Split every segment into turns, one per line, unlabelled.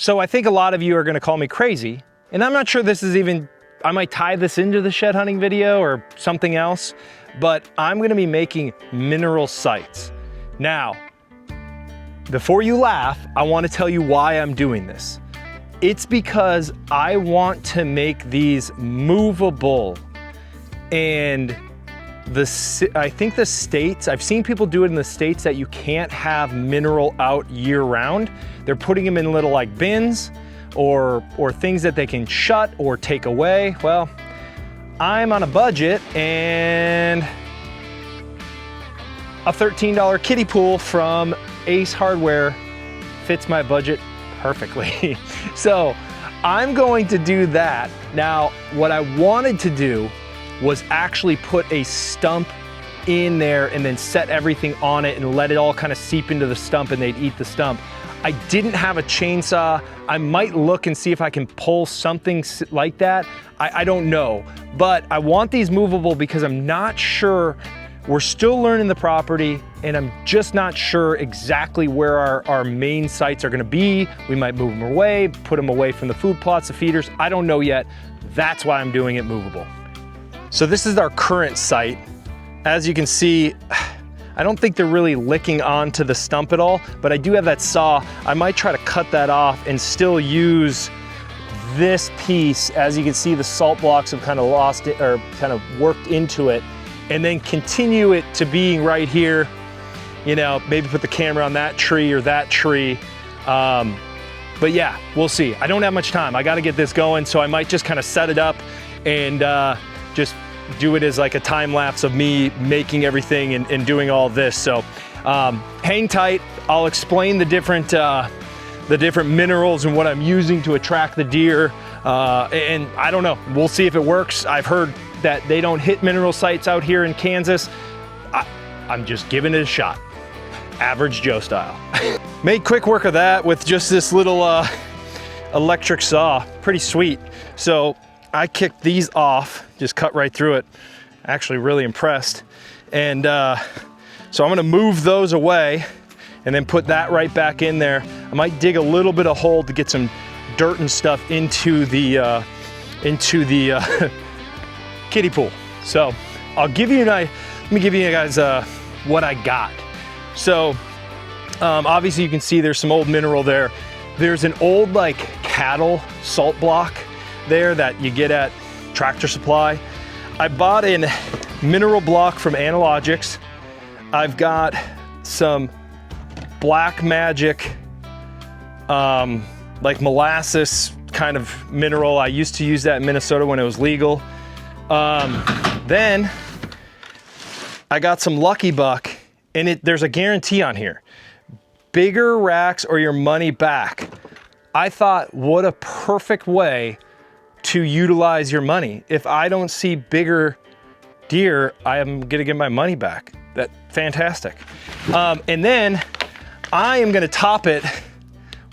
So I think a lot of you are gonna call me crazy, and I'm not sure this is even, I might tie this into the shed hunting video or something else, but I'm gonna be making mineral sights. Now, before you laugh, I wanna tell you why I'm doing this. It's because I want to make these movable, and I think the states, I've seen people do it in the states that you can't have mineral out year round. They're putting them in little like bins or things that they can shut or take away. Well, I'm on a budget, and a $13 kiddie pool from Ace Hardware fits my budget perfectly. So I'm going to do that. Now, what I wanted to do was actually put a stump in there and then set everything on it and let it all kind of seep into the stump and they'd eat the stump. I didn't have a chainsaw. I might look and see if I can pull something like that. I don't know, but I want these movable because I'm not sure. We're still learning the property, and I'm just not sure exactly where our main sites are gonna be. We might move them away, put them away from the food plots, the feeders. I don't know yet. That's why I'm doing it movable. So this is our current site. As you can see, I don't think they're really licking onto the stump at all, but I do have that saw. I might try to cut that off and still use this piece. As you can see, the salt blocks have kind of lost it, or kind of worked into it, and then continue it to being right here. You know, maybe put the camera on that tree or that tree. But yeah, we'll see. I don't have much time. I got to get this going, so I might just kind of set it up and just do it as like a time lapse of me making everything and doing all this. So hang tight. I'll explain the different minerals and what I'm using to attract the deer. And I don't know, we'll see if it works. I've heard that they don't hit mineral sites out here in Kansas. I'm just giving it a shot. Average Joe style. Made quick work of that with just this little electric saw. Pretty sweet. So I kicked these off, just cut right through it. Actually really impressed. And so I'm gonna move those away and then put that right back in there. I might dig a little bit of hole to get some dirt and stuff into the kiddie pool. So let me give you guys what I got. So obviously you can see there's some old mineral there. There's an old like cattle salt block there that you get at Tractor Supply. I bought a mineral block from Analogics. I've got some Black Magic like molasses kind of mineral. I used to use that in Minnesota when it was legal. Then I got some Lucky Buck, and there's a guarantee on here. Bigger racks or your money back. I thought, what a perfect way to utilize your money. If I don't see bigger deer, I am gonna get my money back. That's fantastic. And then I am gonna top it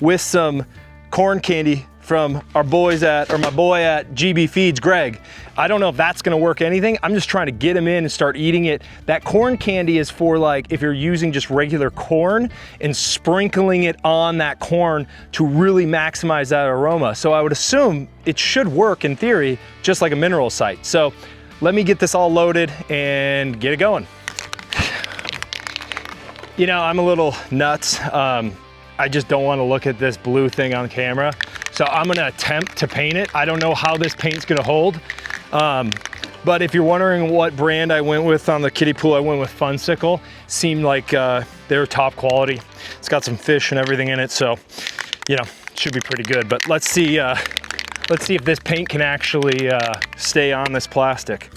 with some corn candy from our boys at, or my boy at GB Feeds, Greg. I don't know if that's gonna work anything. I'm just trying to get him in and start eating it. That corn candy is for like, if you're using just regular corn and sprinkling it on that corn to really maximize that aroma. So I would assume it should work in theory, just like a mineral site. So let me get this all loaded and get it going. You know, I'm a little nuts. I just don't want to look at this blue thing on camera. So I'm gonna attempt to paint it. I don't know how this paint's gonna hold. But if you're wondering what brand I went with on the kiddie pool, I went with Funsicle. Seemed like they're top quality. It's got some fish and everything in it, so you know, should be pretty good. But let's see if this paint can actually stay on this plastic.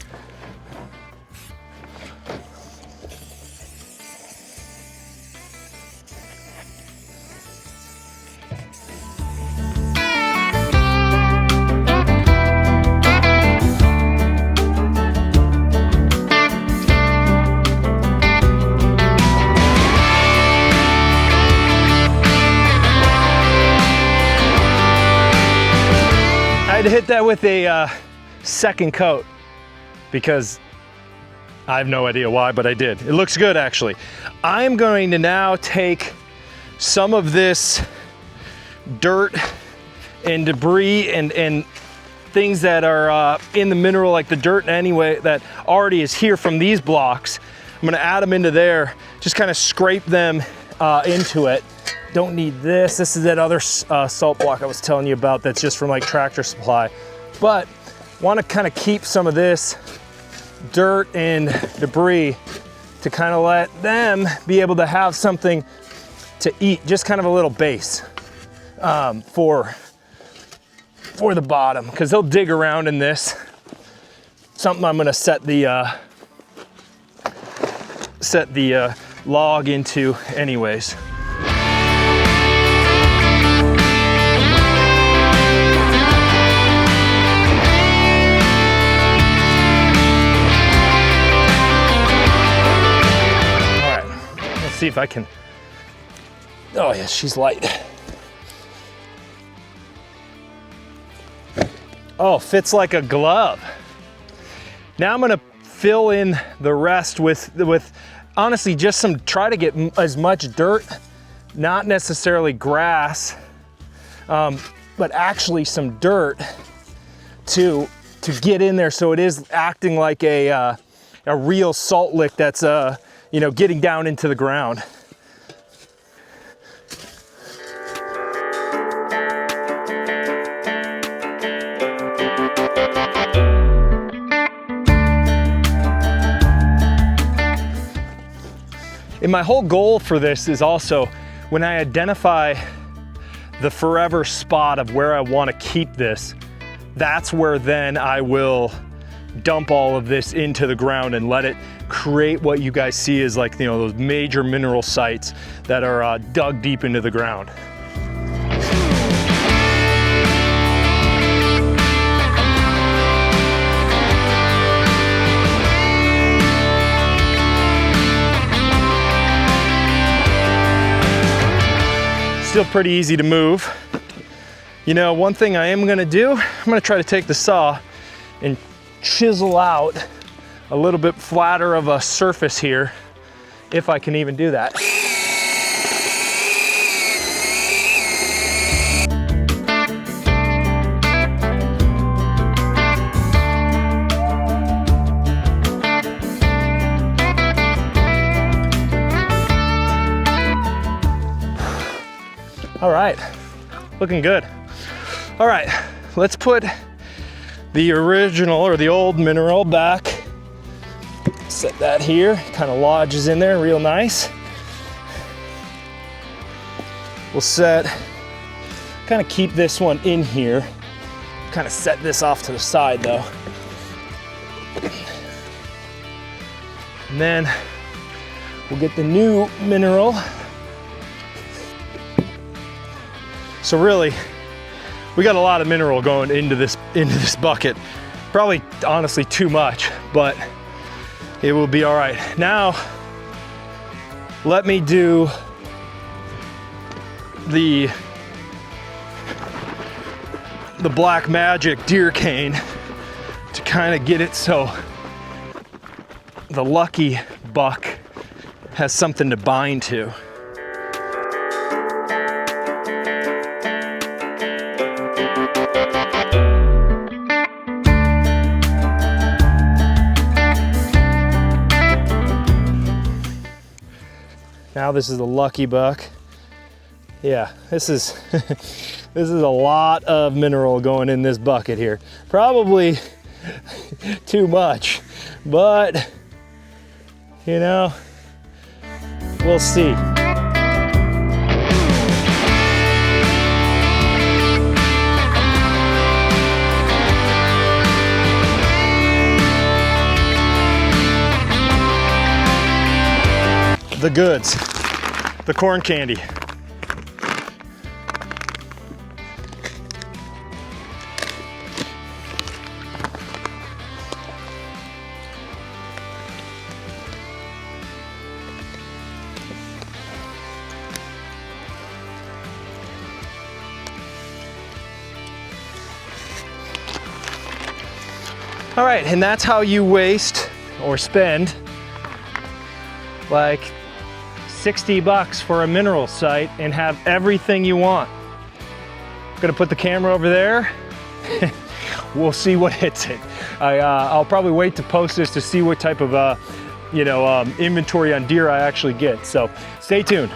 I had to hit that with a second coat because I have no idea why, but I did. It looks good actually. I'm going to now take some of this dirt and debris and things that are in the mineral, like the dirt anyway, that already is here from these blocks. I'm gonna add them into there, just kind of scrape them into it. Don't need this. This is that other salt block I was telling you about that's just from like Tractor Supply. But want to kind of keep some of this dirt and debris to kind of let them be able to have something to eat, just kind of a little base for the bottom, because they'll dig around in this. Something I'm gonna set the log into anyways. See if I can, oh yeah, she's light. Oh, fits like a glove. Now I'm gonna fill in the rest with honestly just try to get as much dirt, not necessarily grass, but actually some dirt to get in there, so it is acting like a real salt lick that's you know, getting down into the ground. And my whole goal for this is also, when I identify the forever spot of where I want to keep this, that's where then I will dump all of this into the ground and let it create what you guys see as, like, you know, those major mineral sites that are dug deep into the ground. Still pretty easy to move. You know, one thing I am gonna do, I'm gonna try to take the saw and chisel out a little bit flatter of a surface here, if I can even do that. All right, looking good. All right, let's put the original or the old mineral back. Set that here, kind of lodges in there real nice. We'll kind of keep this one in here. Kind of set this off to the side though. And then we'll get the new mineral. So really, we got a lot of mineral going into this bucket. Probably, honestly, too much, but it will be all right. Now, let me do the Black Magic deer cane to kind of get it so the lucky buck has something to bind to. Now this is the lucky buck. Yeah, this is this is a lot of mineral going in this bucket here. Probably too much, but you know, we'll see. The goods, the corn candy. All right, and that's how you waste or spend like 60 bucks for a mineral site and have everything you want. Gonna put the camera over there. We'll see what hits it. I'll probably wait to post this to see what type of inventory on deer I actually get. So stay tuned.